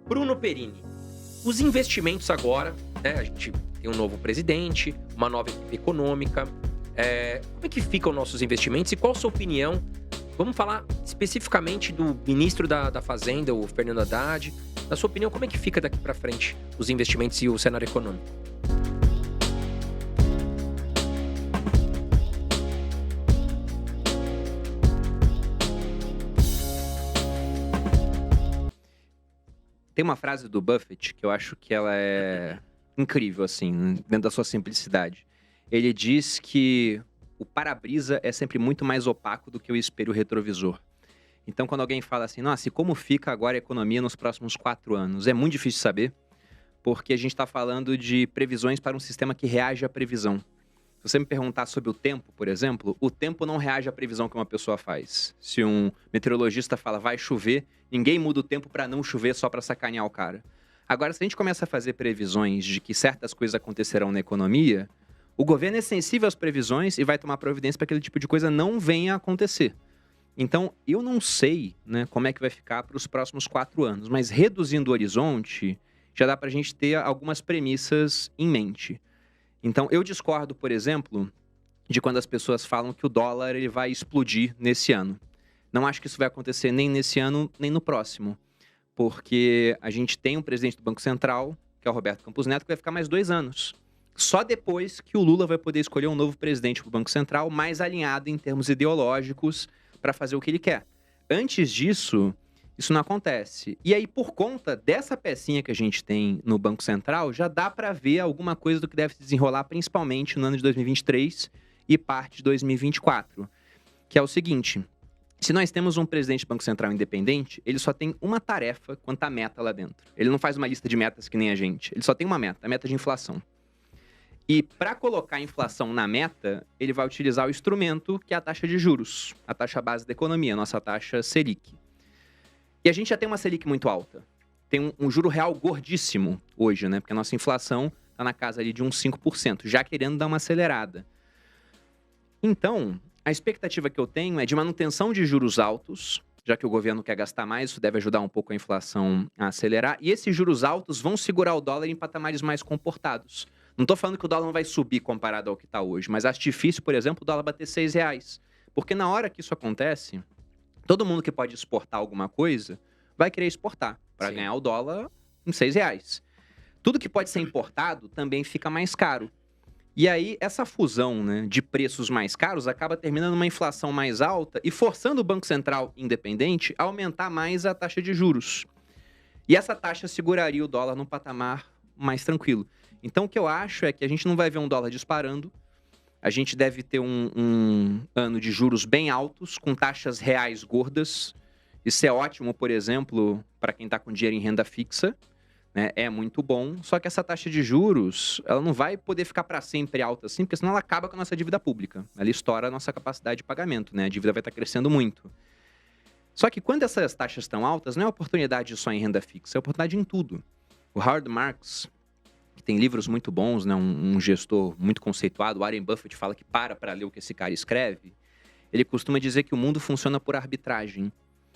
Bruno Perini, os investimentos agora, né, a gente tem um novo presidente, uma nova equipe econômica. Como é que ficam nossos investimentos e qual a sua opinião? Vamos falar especificamente do ministro da Fazenda, o Fernando Haddad. Na sua opinião, como é que fica daqui para frente os investimentos e o cenário econômico? Tem uma frase do Buffett que eu acho que ela é incrível, assim, dentro da sua simplicidade. Ele diz que o para-brisa é sempre muito mais opaco do que o espelho retrovisor. Então, quando alguém fala assim, nossa, e como fica agora a economia nos próximos 4 anos? É muito difícil saber, porque a gente está falando de previsões para um sistema que reage à previsão. Se você me perguntar sobre o tempo, por exemplo, o tempo não reage à previsão que uma pessoa faz. Se um meteorologista fala vai chover, ninguém muda o tempo para não chover só para sacanear o cara. Agora, se a gente começa a fazer previsões de que certas coisas acontecerão na economia, o governo é sensível às previsões e vai tomar providência para que aquele tipo de coisa não venha a acontecer. Então, eu não sei, né, como é que vai ficar para os próximos 4 anos, mas reduzindo o horizonte, já dá para a gente ter algumas premissas em mente. Então, eu discordo, por exemplo, de quando as pessoas falam que o dólar ele vai explodir nesse ano. Não acho que isso vai acontecer nem nesse ano, nem no próximo. Porque a gente tem um presidente do Banco Central, que é o Roberto Campos Neto, que vai ficar mais 2 anos. Só depois que o Lula vai poder escolher um novo presidente do Banco Central, mais alinhado em termos ideológicos, para fazer o que ele quer. Antes disso, isso não acontece. E aí, por conta dessa pecinha que a gente tem no Banco Central, já dá para ver alguma coisa do que deve se desenrolar, principalmente no ano de 2023 e parte de 2024. Que é o seguinte, se nós temos um presidente do Banco Central independente, ele só tem uma tarefa quanto à meta lá dentro. Ele não faz uma lista de metas que nem a gente. Ele só tem uma meta, a meta de inflação. E para colocar a inflação na meta, ele vai utilizar o instrumento que é a taxa de juros, a taxa base da economia, a nossa taxa Selic. E a gente já tem uma Selic muito alta. Tem um juro real gordíssimo hoje, né? Porque a nossa inflação está na casa ali de uns 5%, já querendo dar uma acelerada. Então, a expectativa que eu tenho é de manutenção de juros altos, já que o governo quer gastar mais, isso deve ajudar um pouco a inflação a acelerar. E esses juros altos vão segurar o dólar em patamares mais comportados. Não estou falando que o dólar não vai subir comparado ao que está hoje, mas acho difícil, por exemplo, o dólar bater R$6. Porque na hora que isso acontece, todo mundo que pode exportar alguma coisa vai querer exportar para ganhar o dólar em R$6. Tudo que pode ser importado também fica mais caro. E aí, essa fusão, né, de preços mais caros acaba terminando uma inflação mais alta e forçando o Banco Central independente a aumentar mais a taxa de juros. E essa taxa seguraria o dólar num patamar mais tranquilo. Então, o que eu acho é que a gente não vai ver um dólar disparando. A gente deve ter um ano de juros bem altos, com taxas reais gordas. Isso é ótimo, por exemplo, para quem está com dinheiro em renda fixa, né? É muito bom. Só que essa taxa de juros, ela não vai poder ficar para sempre alta assim, porque senão ela acaba com a nossa dívida pública. Ela estoura a nossa capacidade de pagamento, né? A dívida vai estar crescendo muito. Só que quando essas taxas estão altas, não é oportunidade só em renda fixa, é oportunidade em tudo. O Howard Marks, que tem livros muito bons, né? Um gestor muito conceituado, o Warren Buffett fala que para ler o que esse cara escreve, ele costuma dizer que o mundo funciona por arbitragem.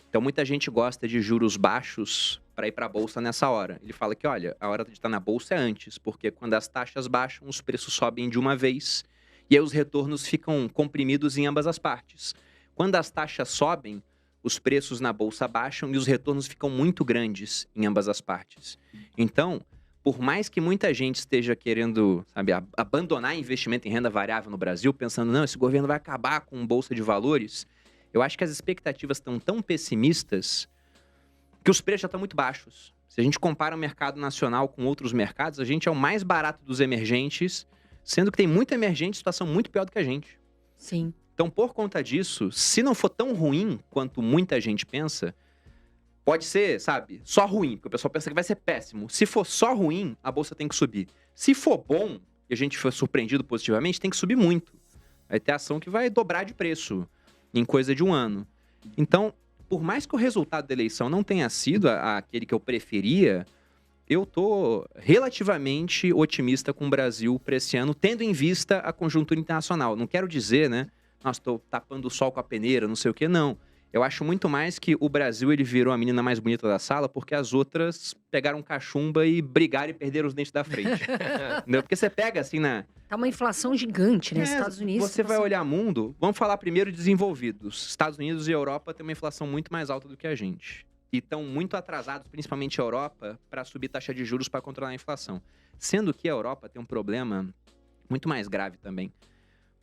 Então, muita gente gosta de juros baixos para ir para a bolsa nessa hora. Ele fala que, olha, a hora de estar na bolsa é antes, porque quando as taxas baixam, os preços sobem de uma vez e aí os retornos ficam comprimidos em ambas as partes. Quando as taxas sobem, os preços na bolsa baixam e os retornos ficam muito grandes em ambas as partes. Então, por mais que muita gente esteja querendo, sabe, abandonar investimento em renda variável no Brasil, pensando, não, esse governo vai acabar com bolsa de valores, eu acho que as expectativas estão tão pessimistas que os preços já estão muito baixos. Se a gente compara o mercado nacional com outros mercados, a gente é o mais barato dos emergentes, sendo que tem muito emergente em situação muito pior do que a gente. Sim. Então, por conta disso, se não for tão ruim quanto muita gente pensa, pode ser, sabe, só ruim, porque o pessoal pensa que vai ser péssimo. Se for só ruim, a bolsa tem que subir. Se for bom, e a gente for surpreendido positivamente, tem que subir muito. Vai ter ação que vai dobrar de preço em coisa de um ano. Então, por mais que o resultado da eleição não tenha sido aquele que eu preferia, eu tô relativamente otimista com o Brasil para esse ano, tendo em vista a conjuntura internacional. Não quero dizer, né, nossa, estou tapando o sol com a peneira, não sei o quê, não. Eu acho muito mais que o Brasil ele virou a menina mais bonita da sala porque as outras pegaram cachumba e brigaram e perderam os dentes da frente. Entendeu? Porque você pega assim na... Tá uma inflação gigante, né? Estados Unidos. Você vai olhar mundo, vamos falar primeiro de desenvolvidos. Estados Unidos e Europa têm uma inflação muito mais alta do que a gente. E estão muito atrasados, principalmente a Europa, para subir taxa de juros para controlar a inflação. Sendo que a Europa tem um problema muito mais grave também.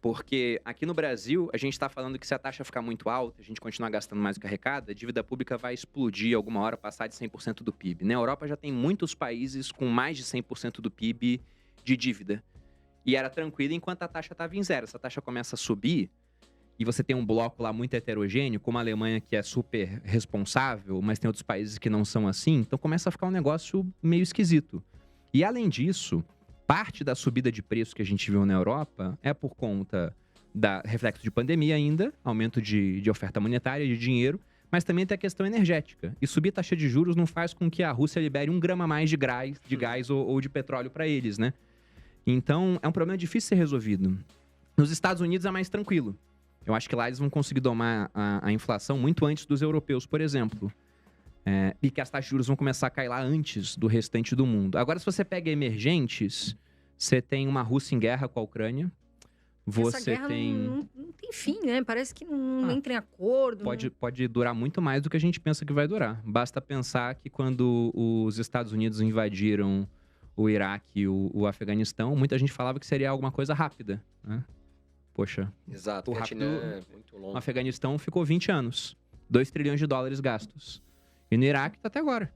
Porque aqui no Brasil, a gente está falando que se a taxa ficar muito alta, a gente continuar gastando mais do que arrecada, a dívida pública vai explodir alguma hora, passar de 100% do PIB. Na Europa já tem muitos países com mais de 100% do PIB de dívida. E era tranquilo enquanto a taxa estava em zero. Se a taxa começa a subir, e você tem um bloco lá muito heterogêneo, como a Alemanha, que é super responsável, mas tem outros países que não são assim, então começa a ficar um negócio meio esquisito. E além disso, parte da subida de preço que a gente viu na Europa é por conta da reflexo de pandemia ainda, aumento de oferta monetária, de dinheiro, mas também tem a questão energética. E subir taxa de juros não faz com que a Rússia libere 1 grama a mais de gás ou de petróleo para eles, né? Então, é um problema difícil de ser resolvido. Nos Estados Unidos é mais tranquilo. Eu acho que lá eles vão conseguir domar a inflação muito antes dos europeus, por exemplo. E que as taxas de juros vão começar a cair lá antes do restante do mundo. Agora, se você pega emergentes, você tem uma Rússia em guerra com a Ucrânia. Essa guerra não tem fim, né? Parece que não entra em acordo. Pode durar muito mais do que a gente pensa que vai durar. Basta pensar que quando os Estados Unidos invadiram o Iraque e o Afeganistão, muita gente falava que seria alguma coisa rápida, né? Poxa, Exato, o rápido, é muito longo. o Afeganistão ficou 20 anos, 2 trilhões de dólares gastos. E no Iraque tá até agora.